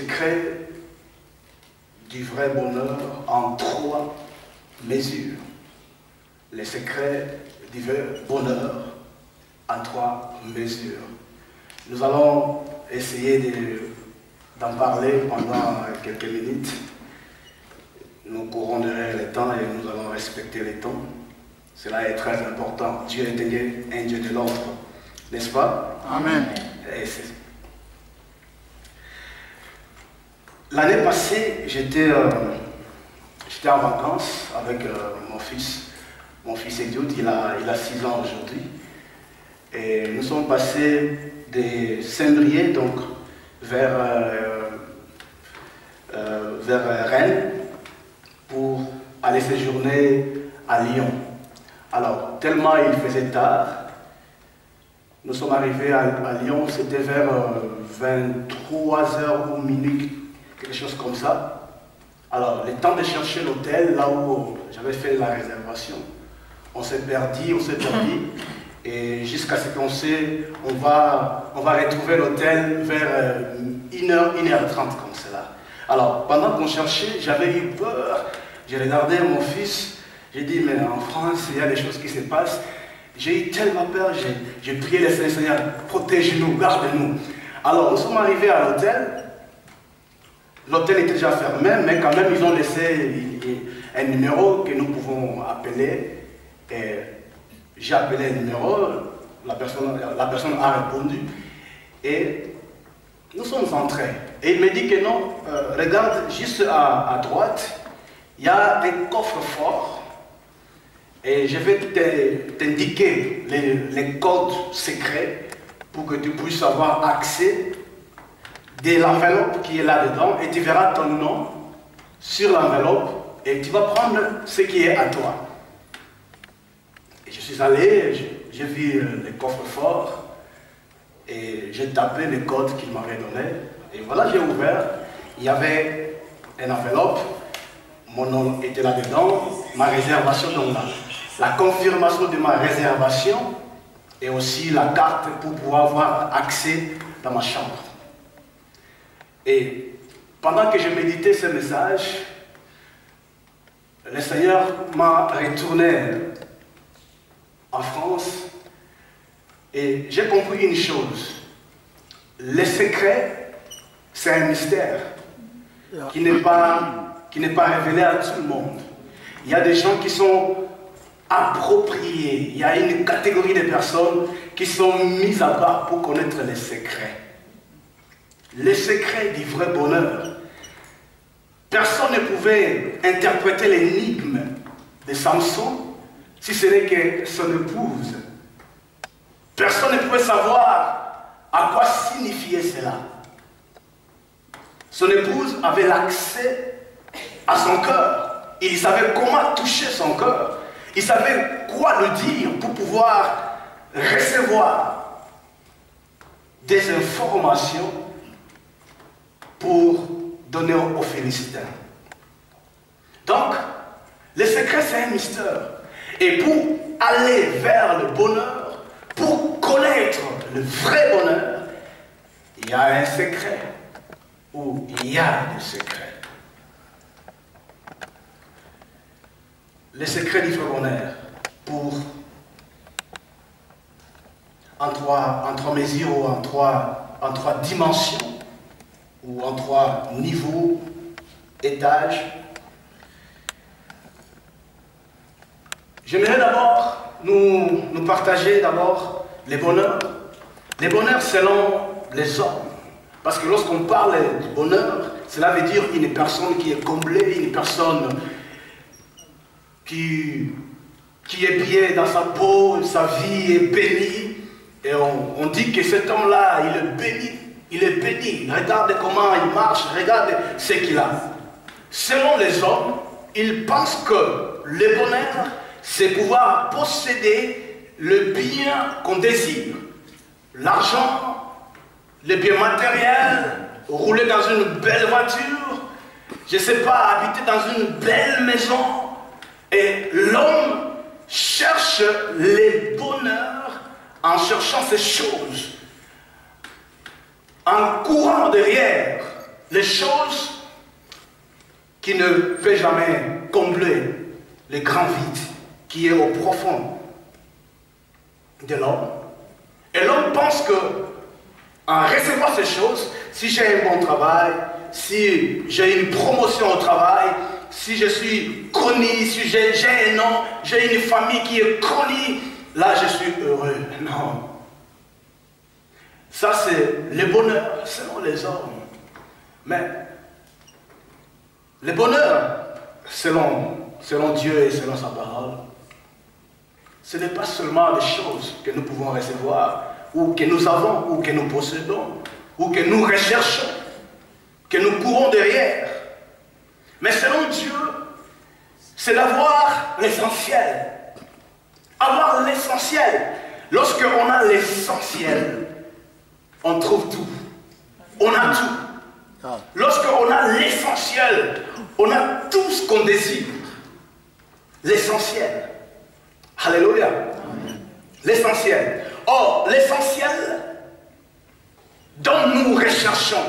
secrets du vrai bonheur en 3 mesures. Les secrets du vrai bonheur en 3 mesures. Nous allons essayer d'en parler pendant quelques minutes. Nous courons derrière les temps et nous allons respecter les temps. Cela est très important. Dieu est un Dieu de l'ordre, n'est-ce pas? Amen. L'année passée, j'étais en vacances avec mon fils. Mon fils Ediud, il a 6 ans aujourd'hui. Et nous sommes passés de Saint-Brieuc, donc vers Rennes, pour aller séjourner à Lyon. Alors, tellement il faisait tard, nous sommes arrivés à Lyon, c'était vers 23h ou minuit, quelque chose comme ça. Alors, le temps de chercher l'hôtel, là où j'avais fait la réservation, on s'est perdu, et jusqu'à ce qu'on sait, on va retrouver l'hôtel vers 1h, 1h30 comme cela. Alors, pendant qu'on cherchait, j'avais eu peur, j'ai regardé mon fils, j'ai dit, mais en France, il y a des choses qui se passent. J'ai eu tellement peur, j'ai prié le Seigneur, protège-nous, garde-nous. Alors, nous sommes arrivés à l'hôtel. L'hôtel était déjà fermé, mais quand même, ils ont laissé un numéro que nous pouvons appeler. Et j'ai appelé le numéro, la personne a répondu. Et nous sommes entrés. Et il me dit que non, regarde juste à droite, il y a un coffre-fort. Et je vais t'indiquer les codes secrets pour que tu puisses avoir accès de l'enveloppe qui est là-dedans et tu verras ton nom sur l'enveloppe et tu vas prendre ce qui est à toi. Et je suis allé, j'ai vu le coffre-fort et j'ai tapé les codes qu'il m'avait donné. Et voilà, j'ai ouvert, il y avait une enveloppe, mon nom était là-dedans, ma réservation donc là. La confirmation de ma réservation et aussi la carte pour pouvoir avoir accès dans ma chambre. Et pendant que je méditais ce message, le Seigneur m'a retourné en France et j'ai compris une chose. Le secret, c'est un mystère qui n'est pas révélé à tout le monde. Il y a des gens qui sont appropriés. Il y a une catégorie de personnes qui sont mises à part pour connaître les secrets. Les secrets du vrai bonheur. Personne ne pouvait interpréter l'énigme de Samson si ce n'est que son épouse. Personne ne pouvait savoir à quoi signifiait cela. Son épouse avait l'accès à son cœur. Il savait comment toucher son cœur. Il savait quoi le dire pour pouvoir recevoir des informations pour donner aux Philistins. Donc, le secret, c'est un mystère. Et pour aller vers le bonheur, pour connaître le vrai bonheur, il y a un secret, ou il y a des secrets. Le secret du vrai bonheur, en trois mesures ou en trois dimensions, ou en 3 niveaux, étages. J'aimerais d'abord nous partager d'abord les bonheurs. Les bonheurs selon les hommes. Parce que lorsqu'on parle du bonheur, cela veut dire une personne qui est comblée, une personne qui est bien dans sa peau, sa vie est bénie. Et on dit que cet homme-là, il est béni. Il est béni. Regarde comment il marche, regarde ce qu'il a. Selon les hommes, ils pensent que le bonheur, c'est pouvoir posséder le bien qu'on désire. L'argent, les biens matériels, rouler dans une belle voiture, je ne sais pas, habiter dans une belle maison. Et l'homme cherche les bonheurs en cherchant ces choses, en courant derrière les choses qui ne peuvent jamais combler le grand vide qui est au profond de l'homme. Et l'homme pense que en recevant ces choses, si j'ai un bon travail, si j'ai une promotion au travail, si je suis connu, si j'ai un nom, j'ai une famille qui est connue, là je suis heureux. Non. Ça c'est le bonheur selon les hommes. Mais le bonheur selon Dieu et selon sa parole, ce n'est pas seulement des choses que nous pouvons recevoir, ou que nous avons, ou que nous possédons, ou que nous recherchons, que nous courons derrière. Mais selon Dieu, c'est d'avoir l'essentiel. Avoir l'essentiel. Lorsqu'on a l'essentiel, on trouve tout. On a tout. Lorsqu'on a l'essentiel, on a tout ce qu'on désire. L'essentiel. Alléluia. L'essentiel. Or, l'essentiel dont nous recherchons,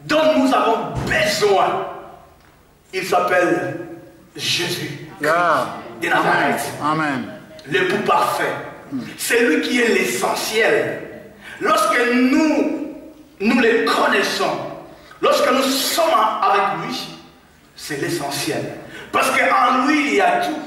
dont nous avons besoin, il s'appelle Jésus de Nazareth. Amen. L'époux parfait. C'est lui qui est l'essentiel. Lorsque nous le connaissons, lorsque nous sommes avec lui, c'est l'essentiel. Parce qu'en lui, il y a tout.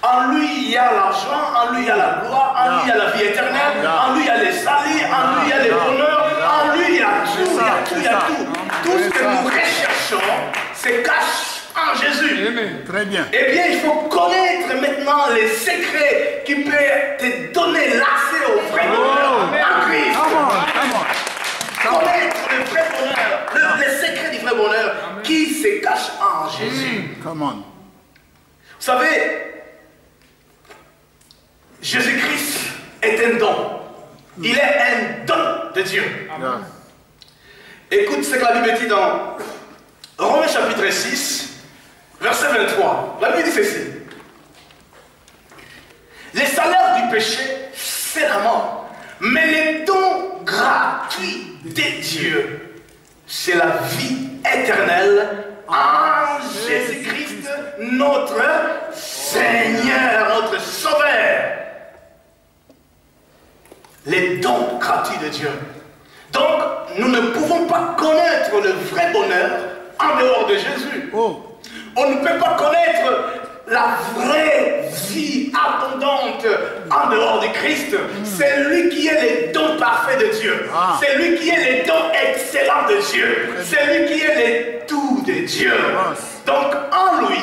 En lui, il y a l'argent, en lui, il y a la gloire, en lui, il y a la vie éternelle, en lui, il y a les salis, en lui, il y a les bonheurs, en lui, il y a tout, il y a tout, il y a tout. Tout ce que nous recherchons se cache en Jésus. Très bien. Eh bien, il faut connaître maintenant les secrets qui peuvent te donner l'accès au vrai bonheur en Christ. Connaître le vrai bonheur, les secrets du vrai bonheur qui se cachent en Jésus. Come on. Vous savez, Jésus-Christ est un don. Il est un don de Dieu. Amen. Écoute ce que la Bible dit dans Romains chapitre 6, verset 23. La Bible dit ceci. Le salaire du péché, c'est la mort. Mais le don gratuit de Dieu, c'est la vie éternelle en Jésus-Christ, notre Seigneur, notre Sauveur. Les dons gratuits de Dieu. Donc, nous ne pouvons pas connaître le vrai bonheur en dehors de Jésus. On ne peut pas connaître la vraie vie abondante en dehors de Christ. C'est lui qui est le don parfait de Dieu. C'est lui qui est le don excellent de Dieu. C'est lui qui est le tout de Dieu. Donc, en lui,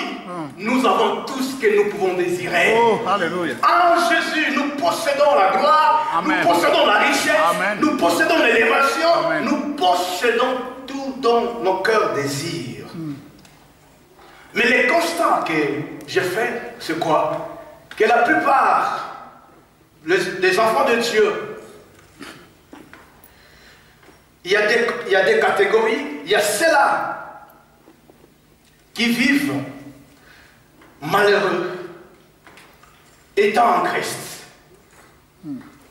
nous avons tout ce que nous pouvons désirer. Alléluia. En Jésus, nous possédons la gloire, Amen. nous possédons la richesse, Amen. nous possédons l'élévation, Amen. nous possédons tout dont nos cœurs désirent. Mais les constats que j'ai faits, c'est quoi? Que la plupart des enfants de Dieu, il y a des catégories, il y a ceux-là qui vivent malheureux étant en Christ.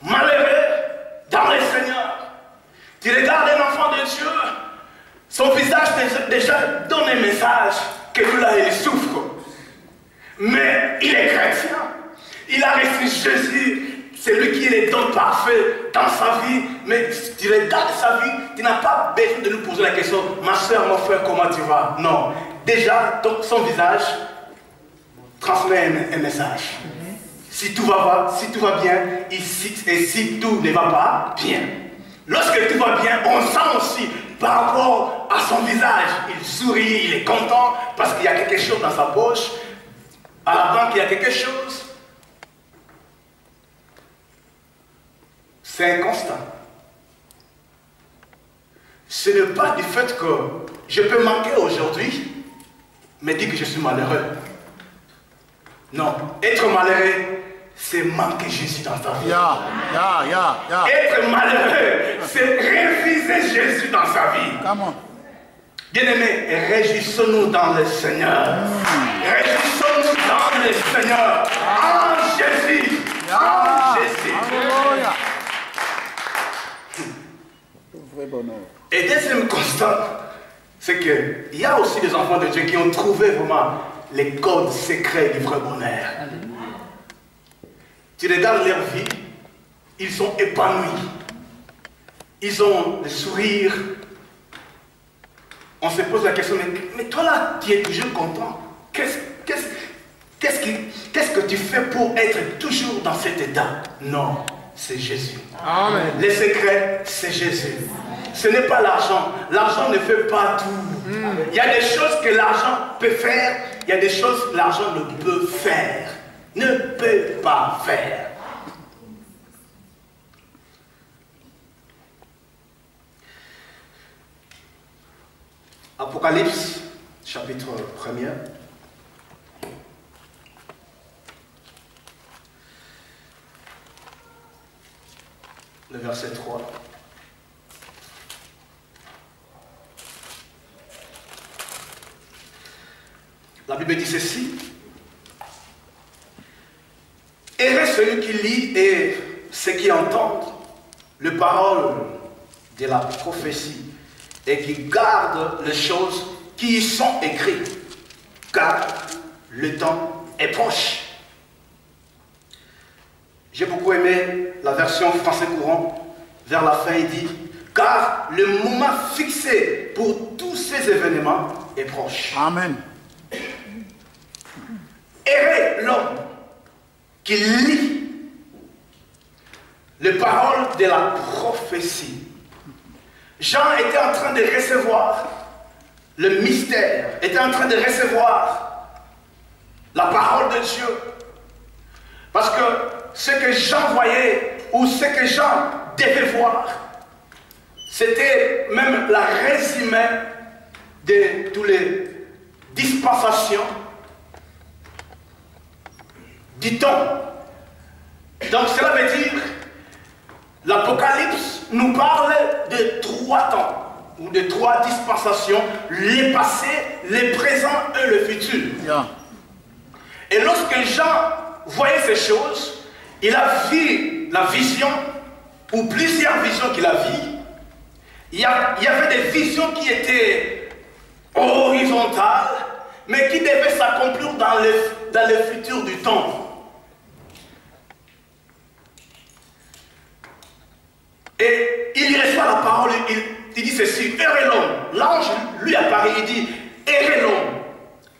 Malheureux dans le Seigneur. Tu regardes un enfant de Dieu, son visage déjà donne un message que lui là il souffre. Mais il est chrétien. Il a reçu Jésus. C'est lui qui est le don parfait dans sa vie. Mais si tu regardes sa vie, tu n'as pas besoin de lui poser la question, ma soeur, mon frère, comment tu vas? Non. Déjà, son visage transmet un message. Si tout va bien, et si tout ne va pas bien. Lorsque tout va bien, on sent aussi par rapport à son visage, il sourit, il est content parce qu'il y a quelque chose dans sa poche. À la banque, il y a quelque chose. C'est un constat. Ce n'est pas du fait que je peux manquer aujourd'hui, mais dire que je suis malheureux. Non, être malheureux, c'est manquer Jésus dans ta vie. Être malheureux, c'est refuser Jésus dans sa vie. Bien-aimés, réjouissons-nous dans le Seigneur. Réjouissons-nous dans le Seigneur. En Jésus. En Jésus. Et deuxième constat, c'est qu'il y a aussi des enfants de Dieu qui ont trouvé vraiment les codes secrets du vrai bonheur. Tu regardes leur vie, ils sont épanouis. Ils ont le sourire. On se pose la question, mais toi là, tu es toujours content. Qu'est-ce que tu fais pour être toujours dans cet état? Non, c'est Jésus. Amen. Le secret, c'est Jésus. Ce n'est pas l'argent. L'argent ne fait pas tout. Il y a des choses que l'argent peut faire. Il y a des choses que l'argent ne peut faire. Ne peut pas faire. Apocalypse, chapitre 1er. Le verset 3. La Bible dit ceci. Heureux celui qui lit et ceux qui entendent les paroles de la prophétie et qui gardent les choses qui y sont écrites, car le temps est proche. J'ai beaucoup aimé la version français courant. Vers la fin, il dit, car le moment fixé pour tous ces événements est proche. Amen. Heureux l'homme qui lit les paroles de la prophétie. Jean était en train de recevoir le mystère, était en train de recevoir la parole de Dieu. Parce que ce que Jean voyait, ou ce que Jean devait voir, c'était même la résumé de toutes les dispensations du temps. Donc cela veut dire, l'Apocalypse nous parle de 3 temps, ou de 3 dispensations, le passé, le présent et le futur. Yeah. Et lorsque Jean voyait ces choses, il a vu la vision, ou plusieurs visions qu'il a vues. Il y avait des visions qui étaient horizontales, mais qui devaient s'accomplir dans le futur du temps. Et il reçoit la parole, il dit ceci, heureux l'homme. L'ange lui apparaît, il dit, heureux l'homme.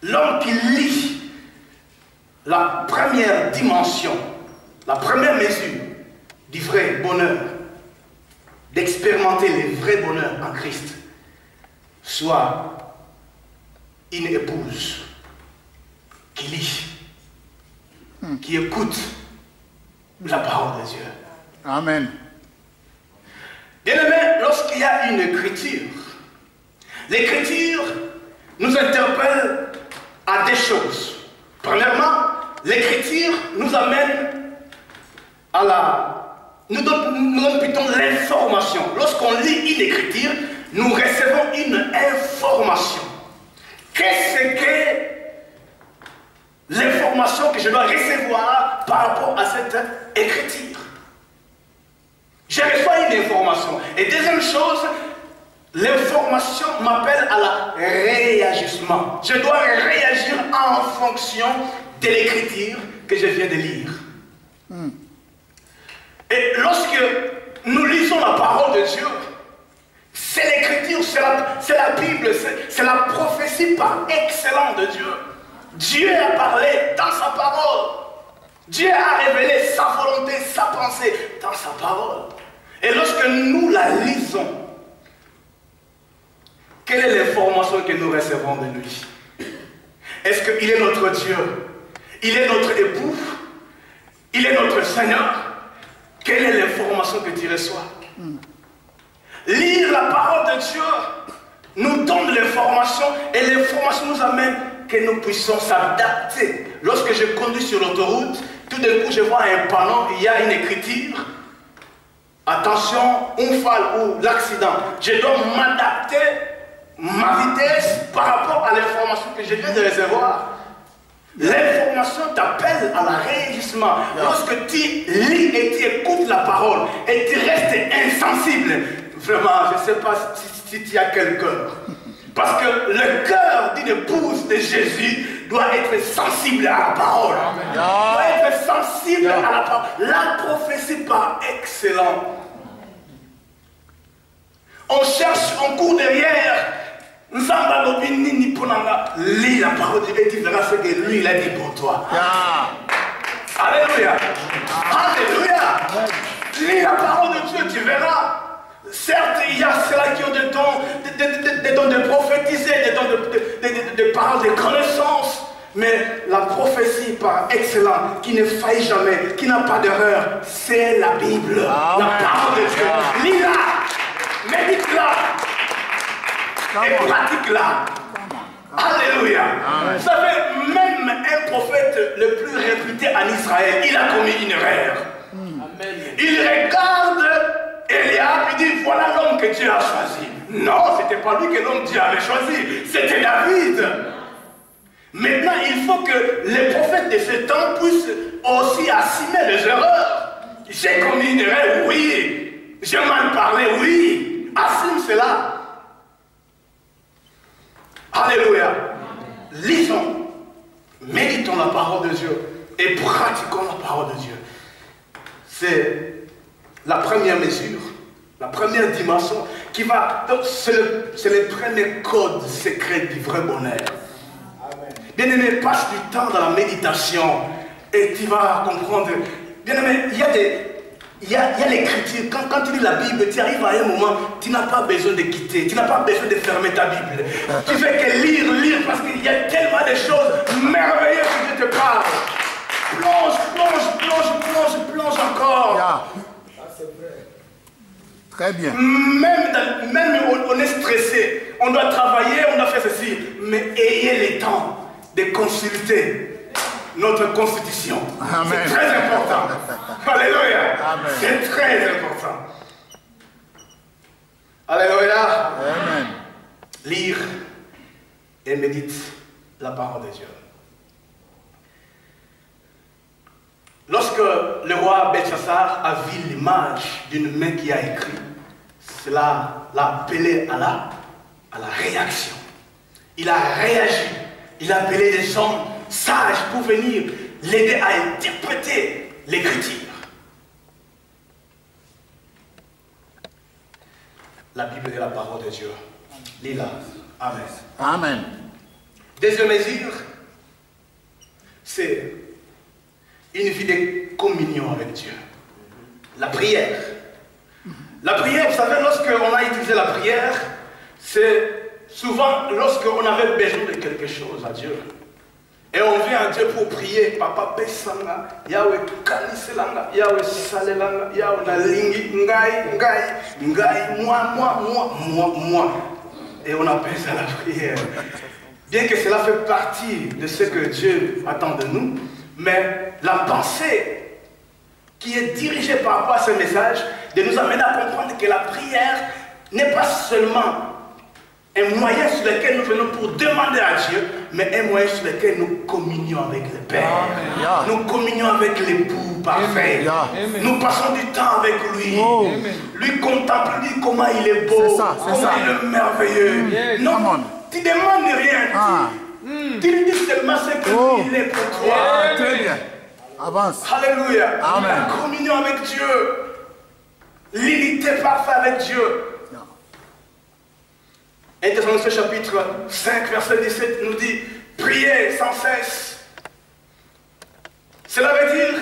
L'homme qui lit la première dimension, la première mesure du vrai bonheur, d'expérimenter le vrai bonheur en Christ, soit une épouse qui lit, qui écoute la parole de Dieu. Amen. Bien-aimé, lorsqu'il y a une écriture, l'écriture nous interpelle à des choses. Premièrement, l'écriture nous amène à nous donne plutôt l'information. Lorsqu'on lit une écriture, nous recevons une information. Qu'est-ce que l'information que je dois recevoir par rapport à cette écriture? Je reçois une information. Et deuxième chose, l'information m'appelle à la réajustement. Je dois réagir en fonction de l'écriture que je viens de lire. Et lorsque nous lisons la parole de Dieu, c'est l'écriture, c'est la Bible, c'est la prophétie par excellence de Dieu. Dieu a parlé dans sa parole. Dieu a révélé sa volonté, sa pensée dans sa parole. Et lorsque nous la lisons, quelle est l'information que nous recevons de lui? Est-ce qu'il est notre Dieu? Il est notre époux? Il est notre Seigneur? Quelle est l'information que tu reçois? Lire la parole de Dieu nous donne l'information et l'information nous amène que nous puissions s'adapter. Lorsque je conduis sur l'autoroute, tout d'un coup je vois un panneau, il y a une écriture. Attention, un fall ou l'accident. Je dois m'adapter ma vitesse par rapport à l'information que je viens de recevoir. L'information t'appelle à la réagissement. Lorsque tu lis et tu écoutes la parole et tu restes insensible, vraiment, je ne sais pas si tu as quel cœur. Parce Jésus doit être sensible à la parole. Doit être sensible à la parole. La prophétie par excellence. On cherche, on court derrière. Lis la parole de Dieu et tu verras ce que lui il a dit pour toi. Alléluia. Alléluia. Lis la parole de Dieu, tu verras. Certes, il y a ceux-là qui ont des dons de prophétiser, des dons de parler, de connaissances. Mais la prophétie par excellence, qui ne faillit jamais, qui n'a pas d'erreur, c'est la Bible. La parole de Dieu. Lis-la, médite-la et pratique-la. Alléluia. Vous savez, même un prophète le plus réputé en Israël, il a commis une erreur. Il regarde Eliab, il dit, voilà l'homme que Dieu a choisi. Non, ce n'était pas lui que l'homme Dieu avait choisi, c'était David. Maintenant, il faut que les prophètes de ce temps puissent aussi assumer les erreurs. J'ai commis une erreur, oui. J'ai mal parlé, oui. Assume cela. Alléluia. Lisons, méditons la parole de Dieu et pratiquons la parole de Dieu. C'est la première mesure, la première dimension qui va... Donc c'est le premier code secret du vrai bonheur. Bien-aimé, passe du temps dans la méditation et tu vas comprendre. Bien-aimé, il y a l'écriture. Quand tu lis la Bible, tu arrives à un moment, tu n'as pas besoin de quitter, tu n'as pas besoin de fermer ta Bible. Tu fais que lire, parce qu'il y a tellement de choses merveilleuses que je te parle. Plonge encore. Très bien. Même on est stressé, on doit travailler, on doit faire ceci, mais ayez le temps de consulter notre constitution. C'est très important. Alléluia. C'est très important. Alléluia. Amen. Lire et médite la parole de Dieu. Lorsque le roi Belshazzar a vu l'image d'une main qui a écrit, cela l'a appelé à la réaction. Il a réagi. Il a appelé des hommes sages pour venir l'aider à interpréter l'écriture. La Bible est la parole de Dieu. Lis-la. Amen. Amen. Deuxième mesure, c'est une vie de communion avec Dieu. La prière. La prière, vous savez, lorsqu'on a utilisé la prière, c'est souvent lorsqu'on avait besoin de quelque chose à Dieu. Et on vient à Dieu pour prier. Papa Pesanga, Yahweh Kaniselanga, Yahweh Salelanga, Yahweh Nalingi, Ngai, moi. Et on appelle ça la prière. Bien que cela fait partie de ce que Dieu attend de nous, mais la pensée qui est dirigée par rapport à ce message, de nous amener à comprendre que la prière n'est pas seulement un moyen sur lequel nous venons pour demander à Dieu, mais un moyen sur lequel nous communions avec le Père. Amen. Nous communions avec l'époux parfait. Amen. Nous passons du temps avec lui. Oh. Lui contemple, lui comment il est beau, comment il est merveilleux. Yes. Non, tu ne demandes rien. Tu lui dis seulement ce que il est pour toi. Très bien. Avance. Alléluia. Amen. La communion avec Dieu. L'unité parfaite avec Dieu. 1 Thessaloniciens chapitre 5, verset 17 nous dit, priez sans cesse. Cela veut dire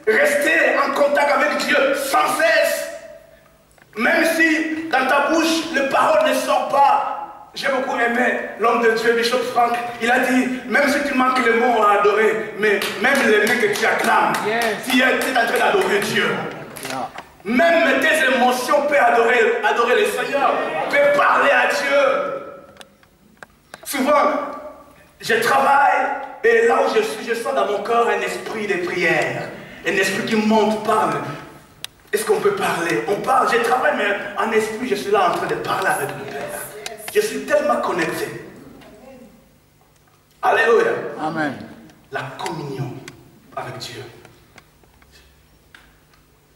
rester en contact avec Dieu sans cesse. Même si dans ta bouche, les paroles ne sortent pas. J'ai beaucoup aimé l'homme de Dieu, Bishop Frank. Il a dit, même si tu manques les mots à adorer, mais même les mots que tu acclames, tu es en train d'adorer Dieu. Même tes émotions peuvent adorer le Seigneur, peuvent parler à Dieu. Souvent, je travaille et là où je suis, je sens dans mon corps un esprit de prière. Un esprit qui monte, parle. Est-ce qu'on peut parler? On parle, je travaille, mais en esprit, je suis là en train de parler avec le Père. Je suis tellement connecté. Alléluia. Amen. La communion avec Dieu.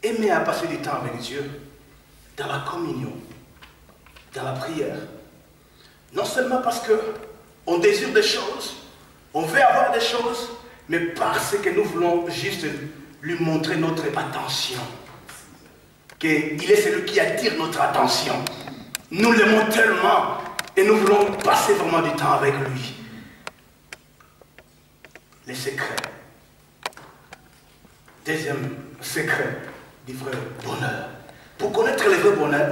Aimer à passer du temps avec Dieu dans la communion, dans la prière. Non seulement parce qu'on désire des choses, On veut avoir des choses, mais parce que nous voulons juste lui montrer notre attention. Qu'il est celui qui attire notre attention. Nous l'aimons tellement et nous voulons passer vraiment du temps avec lui. Les secrets. Deuxième secret du vrai bonheur. Pour connaître le vrai bonheur,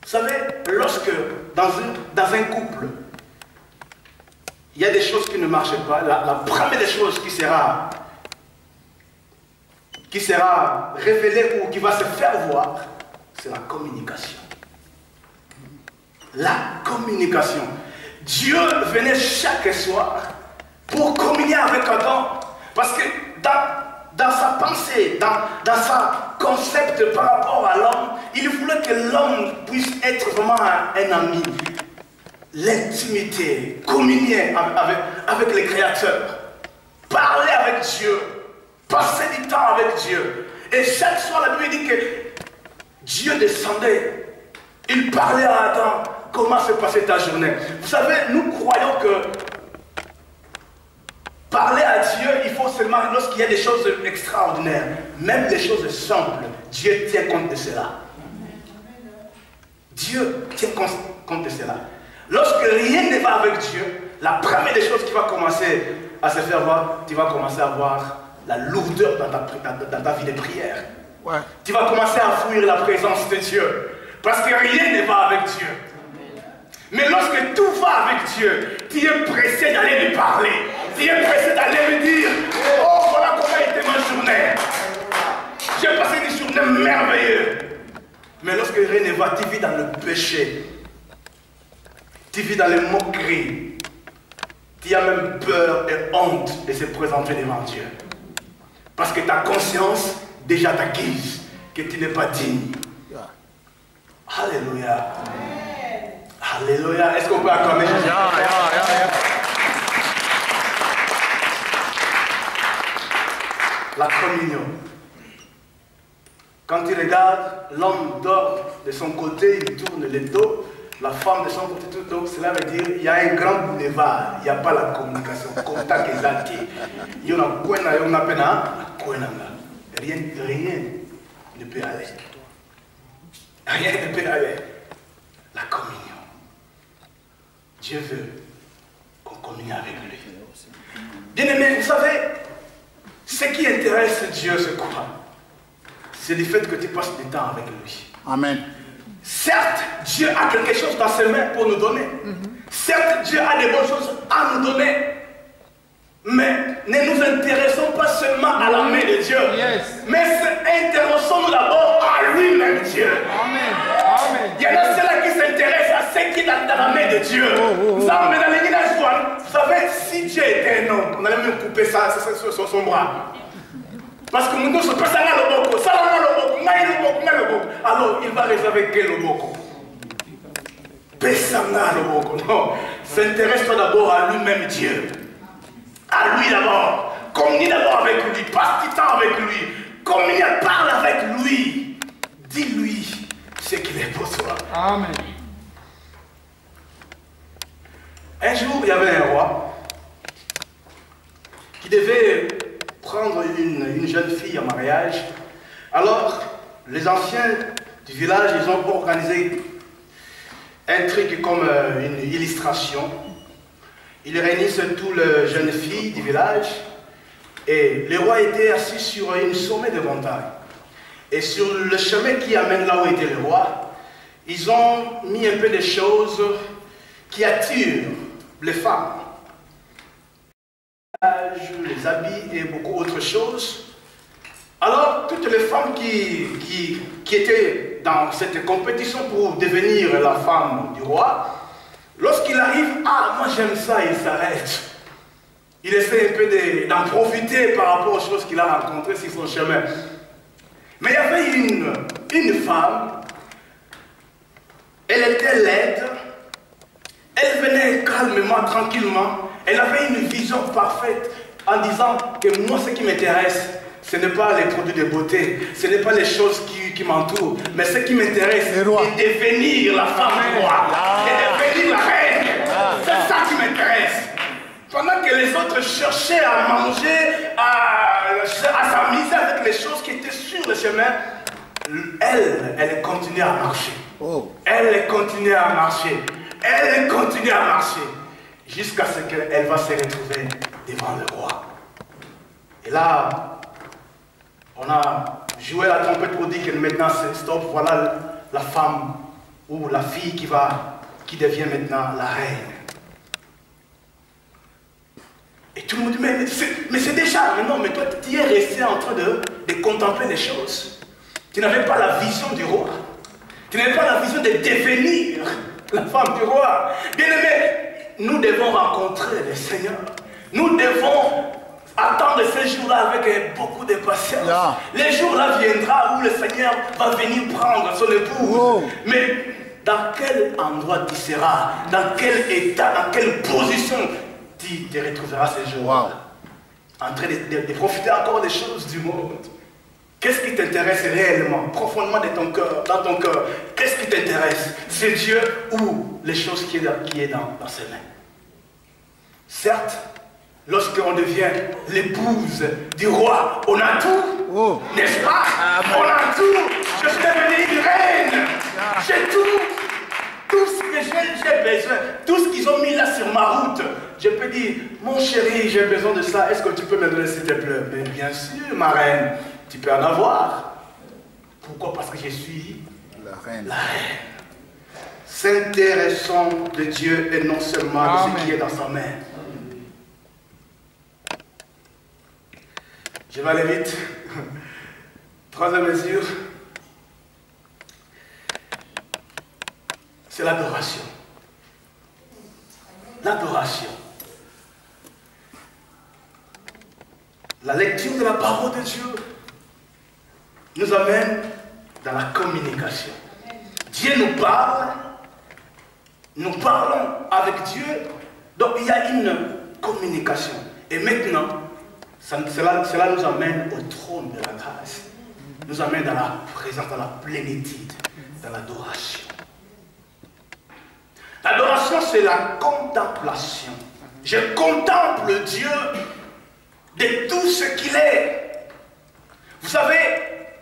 vous savez, lorsque dans un couple, il y a des choses qui ne marchent pas, la première des choses qui sera révélée ou qui va se faire voir, c'est la communication. La communication. Dieu venait chaque soir pour communier avec Adam. Parce que dans sa pensée, dans sa concept par rapport à l'homme, il voulait que l'homme puisse être vraiment un ami. L'intimité, communier avec le Créateur, parler avec Dieu, passer du temps avec Dieu. Et chaque soir, la Bible dit que Dieu descendait, il parlait à Adam, comment se passait ta journée. Vous savez, nous croyons que parler à Dieu, il faut seulement lorsqu'il y a des choses extraordinaires, même les choses simples, Dieu tient compte de cela. Dieu tient compte de cela. Lorsque rien ne va avec Dieu, la première des choses qui va commencer à se faire voir, tu vas commencer à voir la lourdeur dans ta vie de prière. Ouais. Tu vas commencer à fuir la présence de Dieu. Parce que rien ne va avec Dieu. Mais lorsque tout va avec Dieu, tu es pressé d'aller lui parler. Tu es pressé d'aller lui dire, oh voilà comment était ma journée. J'ai passé une journée merveilleuse. Mais lorsque rien ne va, tu vis dans le péché. Tu vis dans les moqueries. Tu as même peur et honte de se présenter devant Dieu. Parce que ta conscience déjà t'accuse que tu n'es pas digne. Alléluia. Alléluia. Est-ce qu'on peut acclamer Jésus? La communion. Quand tu regardes, l'homme dort de son côté, il tourne le dos. La femme de son côté, tout, cela veut dire qu'il y a un grand boulevard, il n'y a pas la communication. Contact exact. Il y a rien ne peut aller. Rien ne peut aller. La communion. Dieu veut qu'on communie avec lui. Bien aimé, vous savez, ce qui intéresse Dieu, c'est quoi? C'est le fait que tu passes du temps avec lui. Amen. Certes, Dieu a quelque chose dans ses mains pour nous donner. Certes, Dieu a des bonnes choses à nous donner. Mais ne nous intéressons pas seulement à la main de Dieu. Mais intéressons-nous d'abord à lui-même, Dieu. Amen. Il y en a ceux-là qui s'intéressent à ce qui est dans la main de Dieu. Vous savez, si Dieu était un homme, on allait même couper ça sur son bras. Parce que nous sommes pas alors il va réserver quel loboko? Pesanga loboko. Non, s'intéresse-toi d'abord à lui-même, Dieu. À lui d'abord. Communie d'abord avec lui. Passe du temps avec lui. Communie, parle avec lui. Dis-lui ce qu'il est pour toi. Amen. Un jour, il y avait un roi qui devait prendre une jeune fille en mariage. Alors, les anciens du village, ils ont organisé un truc comme une illustration. Ils réunissent toutes les jeunes filles du village et le roi était assis sur un sommet de montagne. Et sur le chemin qui amène là où était le roi, ils ont mis un peu de choses qui attirent les femmes. Les habits et beaucoup d'autres choses. Alors, toutes les femmes qui étaient dans cette compétition pour devenir la femme du roi, lorsqu'il arrive, ah, moi j'aime ça, il s'arrête. Il essaie un peu d'en profiter par rapport aux choses qu'il a rencontrées sur son chemin. Mais il y avait une femme, elle était laide, elle venait calmement, tranquillement, elle avait une vision parfaite en disant que moi ce qui m'intéresse, ce n'est pas les produits de beauté, ce n'est pas les choses qui m'entourent, mais ce qui m'intéresse, c'est de devenir la femme du roi, de devenir la reine. C'est ça qui m'intéresse. Pendant que les autres cherchaient à manger, à s'amuser avec les choses qui étaient sur le chemin, elle continuait à marcher. Oh. Elle continuait à marcher. Elle continue à marcher. Jusqu'à ce qu'elle va se retrouver devant le roi. Et là, on a joué la trompette pour dire que maintenant c'est stop. Voilà la femme ou la fille qui devient maintenant la reine. Et tout le monde dit, mais c'est déjà, mais non, mais toi tu es resté en train de contempler les choses. Tu n'avais pas la vision du roi. Tu n'avais pas la vision de devenir la femme du roi. Bien aimé, nous devons rencontrer le Seigneur. Nous devons attendre ce jour-là avec beaucoup de patience. Yeah. Le jour-là viendra où le Seigneur va venir prendre son épouse. Oh. Mais dans quel endroit tu seras? Dans quel état? Dans quelle position tu te retrouveras ce jour-là? Wow. En train de profiter encore des choses du monde. Qu'est-ce qui t'intéresse réellement, profondément de ton cœur, dans ton cœur? Qu'est-ce qui t'intéresse? C'est Dieu ou les choses qui est dans ses mains? Certes, lorsqu'on devient l'épouse du roi, on a tout, Oh. n'est-ce pas? Amen. On a tout. Je suis devenue une reine. J'ai tout. Tout ce que j'ai besoin, tout ce qu'ils ont mis là sur ma route, je peux dire, mon chéri, j'ai besoin de ça, est-ce que tu peux me donner s'il te plaît? Mais bien sûr, ma reine, tu peux en avoir. Pourquoi? Parce que je suis La reine. la reine. S'intéressons de Dieu et non seulement de ce qui est dans sa main. Je vais aller vite. Troisième mesure, c'est l'adoration. L'adoration. La lecture de la parole de Dieu nous amène dans la communication. Dieu nous parle, nous parlons avec Dieu, donc il y a une communication. Et maintenant, cela nous amène au trône de la grâce, nous amène dans la présence, dans la plénitude, dans l'adoration. L'adoration, c'est la contemplation. Je contemple Dieu de tout ce qu'il est. Vous savez,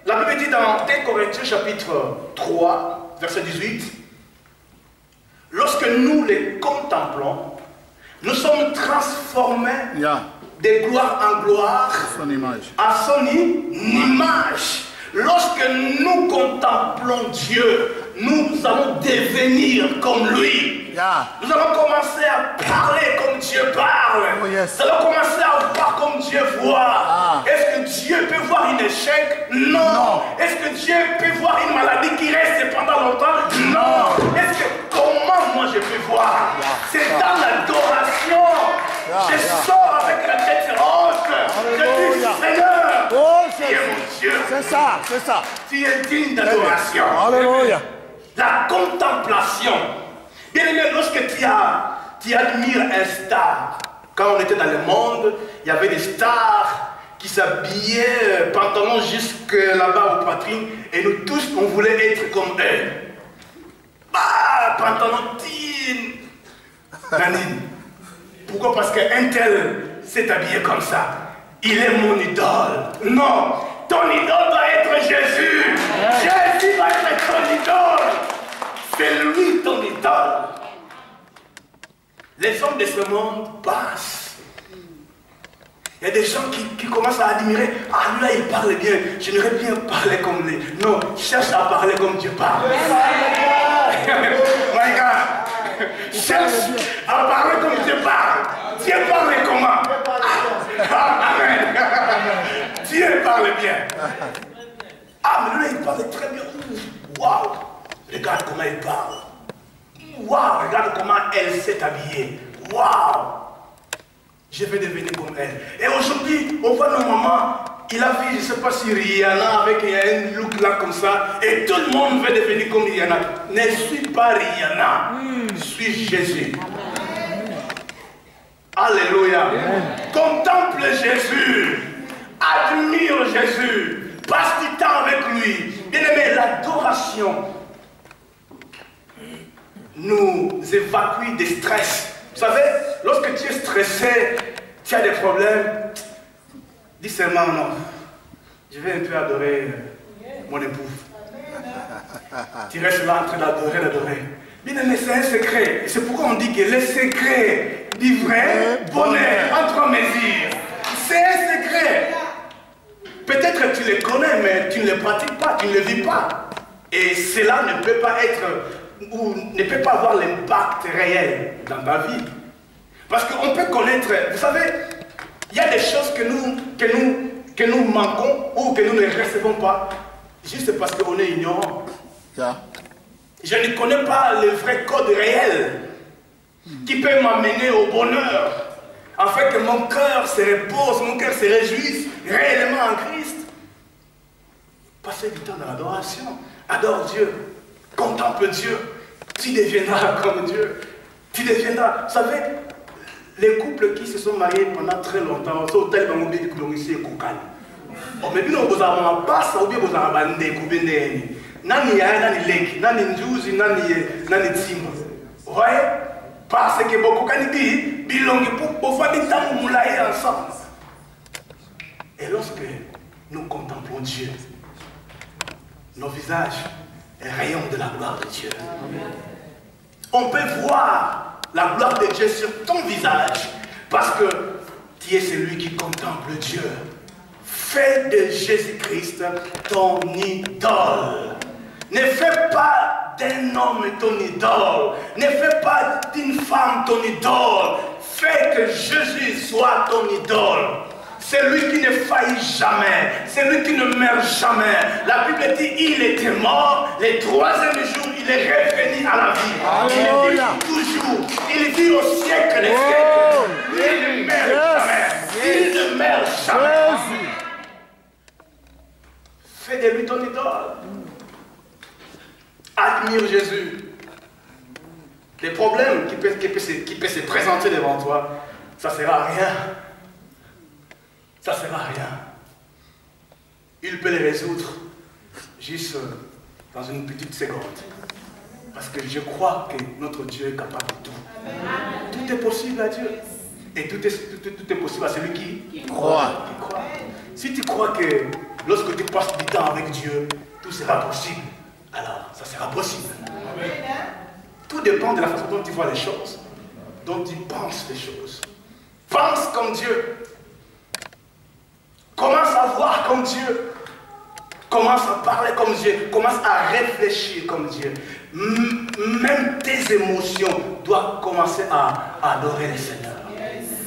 la Bible dit dans 2 Corinthiens chapitre 3, verset 18, lorsque nous les contemplons, nous sommes transformés de gloire en gloire, Son image. à son image. Lorsque nous contemplons Dieu, nous allons devenir comme lui. Yeah. Nous allons commencer à parler comme Dieu parle. Oh, yes. Nous allons commencer à voir comme Dieu voit. Ah. Est-ce que Dieu peut voir un échec? Non. Est-ce que Dieu peut voir une maladie qui reste pendant longtemps? Non. Est-ce que comment moi je peux voir? C'est dans l'adoration. Je sors avec la tête haute. Je dis Alléluia. Seigneur, Oh, tu es mon Dieu. c'est ça, c'est ça. Tu es digne d'adoration. Alléluia. La contemplation. Bien aimé, lorsque tu admires un star, quand on était dans le monde, il y avait des stars qui s'habillaient pantalon jusque là-bas aux poitrines, et nous tous, on voulait être comme eux. Bah, pantalon jean. Nanine. Pourquoi? Parce qu'un tel s'est habillé comme ça. Il est mon idole. Non, ton idole va être Jésus. Jésus va être ton idole. C'est lui ton idole. Les hommes de ce monde passent. Il y a des gens qui commencent à admirer. Ah, lui là, il parle bien. J'aimerais bien parler comme lui. Non, cherche à parler comme Dieu parle. My God. Cherche à parler comme Dieu parle. Dieu parle comment? Amen. Dieu parle bien. Ah, mais lui, il parle très bien. Waouh. Regarde comment il parle. Waouh, regarde comment elle s'est habillée. Waouh. Je vais devenir comme elle. Et aujourd'hui, on voit nos mamans. Il a vu, je ne sais pas si Rihanna avec un look là comme ça. Et tout le monde veut devenir comme Rihanna. Ne suis pas Rihanna. Suis Jésus. Alléluia. Contemple Jésus. Admire Jésus. Passe du temps avec lui. Bien aimé, l'adoration nous évacue des stress. Vous savez, lorsque tu es stressé, tu as des problèmes, dis seulement non. Je vais un peu adorer mon époux. Tu restes là en train d'adorer. Bien aimé, c'est un secret. C'est pourquoi on dit que le secret du vrai bonheur en 3 mesures. C'est un secret. Peut-être tu le connais, mais tu ne le pratiques pas, tu ne le vis pas. Et cela ne peut pas être, ou ne peut pas avoir l'impact réel dans ta vie. Parce qu'on peut connaître, vous savez, il y a des choses que nous manquons ou que nous ne recevons pas, juste parce qu'on est ignorant. Je ne connais pas le vrai code réel qui peut m'amener au bonheur, afin que mon cœur se repose, mon cœur se réjouisse réellement en Christ. Passez du temps dans l'adoration, adore Dieu, contemple Dieu, tu deviendras comme Dieu, tu deviendras, vous savez, les couples qui se sont mariés pendant très longtemps, c'est au tel que vous glorifiez et cocagne. Mais bien, vous avez un passe, ou bien vous avez un découvert. Nani ya nani leki, nani njuzi, nani timba. Vous voyez? Parce que beaucoup de gens bilongi pour faire des temps moulaï ensemble. Et lorsque nous contemplons Dieu, nos visages rayonnent de la gloire de Dieu. On peut voir la gloire de Dieu sur ton visage parce que tu es celui qui contemple Dieu. Fais de Jésus-Christ ton idole. Ne fais pas d'un homme ton idole. Ne fais pas d'une femme ton idole. Fais que Jésus soit ton idole. C'est lui qui ne faillit jamais. C'est lui qui ne meurt jamais. La Bible dit il était mort. Le 3e jour, il est revenu à la vie. Il vit toujours. Il vit au siècle des siècles. Il ne meurt jamais. Il ne meurt jamais. Fais de lui ton idole. Admire Jésus. Les problèmes qui peuvent se présenter devant toi, ça ne sert à rien. Ça ne sert à rien. Il peut les résoudre juste dans une petite seconde. Parce que je crois que notre Dieu est capable de tout. Tout est possible à Dieu. Et tout est possible à celui qui croit. Si tu crois que lorsque tu passes du temps avec Dieu, tout sera possible, alors ça sera possible. Amen. Tout dépend de la façon dont tu vois les choses, dont tu penses les choses. Pense comme Dieu. Commence à voir comme Dieu. Commence à parler comme Dieu. Commence à réfléchir comme Dieu. Même tes émotions doivent commencer à adorer le Seigneur.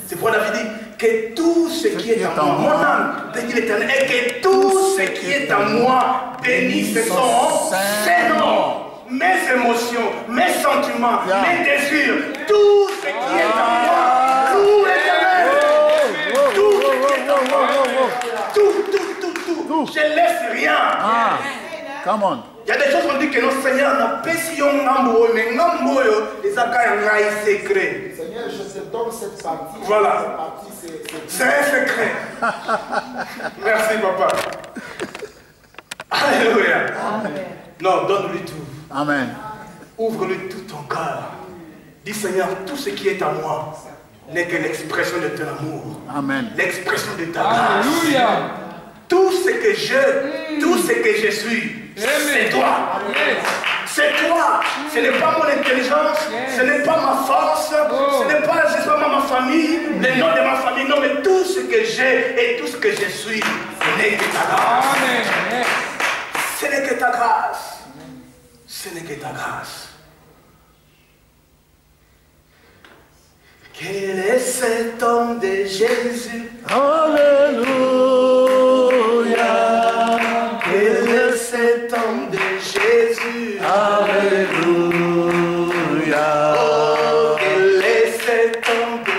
C'est pourquoi David dit que tout ce qui est en moi, mon âme bénit l'Éternel, et que tout ce qui est en moi bénisse son Saint-Nom. Mes émotions, mes sentiments, mes désirs, tout ce qui est en moi, tout l'Éternel. Tout ce qui est en moi, tout. Je ne laisse rien. Come on. Il y a des choses qu'on dit que notre Seigneur n'a pas si on a mais les accueils en secret. Seigneur, je te donne cette partie. Voilà. C'est un secret. Merci, papa. Alléluia. Amen. Non, donne-lui tout. Amen. Ouvre-lui tout ton cœur. Dis, Seigneur, tout ce qui est à moi n'est que l'expression de ton amour. Amen. L'expression de ta grâce. Alléluia. Tout ce que je suis, c'est toi. C'est toi. Ce n'est pas mon intelligence, ce n'est pas ma force, ce n'est pas justement ma famille, le nom de ma famille. Non, mais tout ce que j'ai et tout ce que je suis, ce n'est que ta grâce. Ce n'est que ta grâce. Ce n'est que ta grâce. Quel est cet homme de Jésus? Alléluia. Quel est cet homme de Jésus? Alléluia. Oh, quel est cet homme de